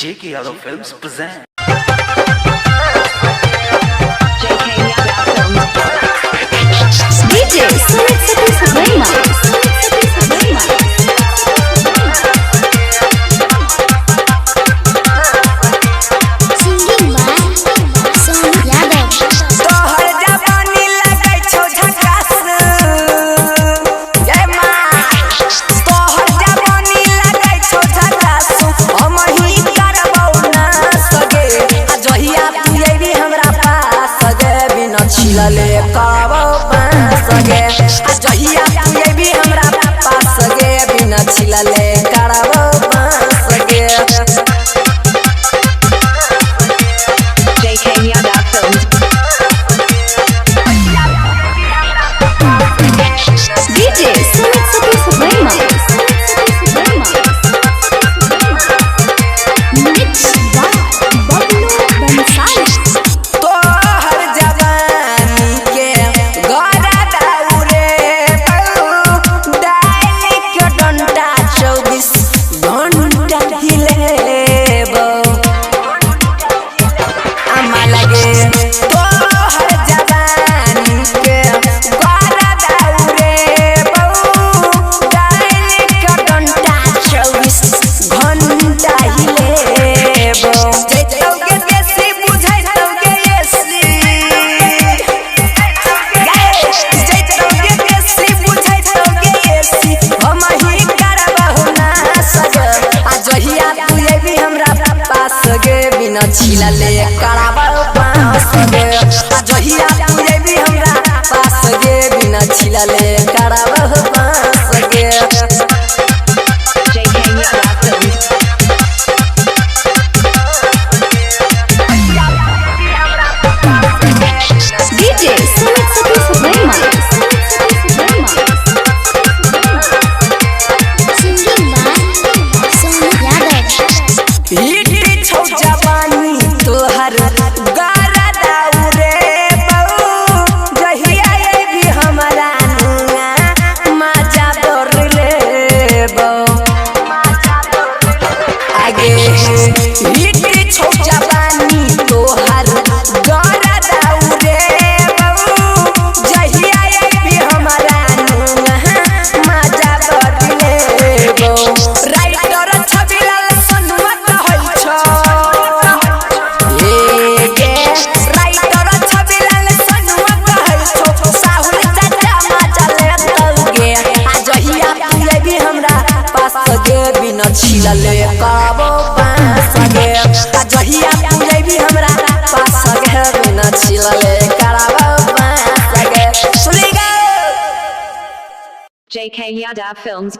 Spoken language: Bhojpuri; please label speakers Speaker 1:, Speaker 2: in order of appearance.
Speaker 1: J.K. Yadav Films present.
Speaker 2: DJ Sumit Sati Subraima. Singing by Sumit Yadav.
Speaker 3: तोहर जवानी लगै छौ झकास जय मां तोहर जवानी लगै छौ झकास हम ही करबौ ना सगे आ जहिया तू एबी हमरा पास सगे बिना छिलले करबौ सगे आ जहिया तू एबी हमरा पास सगे बिना छिलले करबौ सगे
Speaker 2: JK Yadav Films. DJ Sumit Sati Subraima. Mixed by Bablu Bansali.
Speaker 3: तोहर जवानी के गरा दाउरे डाली के डंडा 24 घंटा हिलेबो आमा लगे तोहर जवानी के गरा दाउरे डाली के डंडा 24 घंटा हिलेबो जैतौगे देसी बुझैतौगे एसी जैतौगे देसी बुझैतौगे एसी हम ही करबहु ना सगे आ जहिया तू एबी हमरा पास गे बिना छिलले करबहु पास गे आ जहिया तू एबी हमरा पास गे बिना छिलले करबहु पास गे
Speaker 2: JK Yadav Films. DJ Sumit Sati Subraima. Singing by Sumit Yadav.
Speaker 3: हिटी छौ जवानी तोहर गरा दाउरे बहू जहिया एबी हमरा नुआ मजा दौड़ लेबो आगे हिटी छौ जवानी तोहर गरा दाउरे बहू जहिया एबी हमरा नुआ मजा दौड़ लेबो राइटर छबिलाल सनुआ कहै छौ गे राइटर छबिलाल सनुआ कहै छौ साहुल चाचा मजा लेतौगे आ जहिया तू एबी हमरा पास गे बिना छिलले करबौ पास गे आ जहिया तू एबी हमरा पास गे बिना छिलले करबौ पास गे सुनी गे
Speaker 2: JK Yadav Films.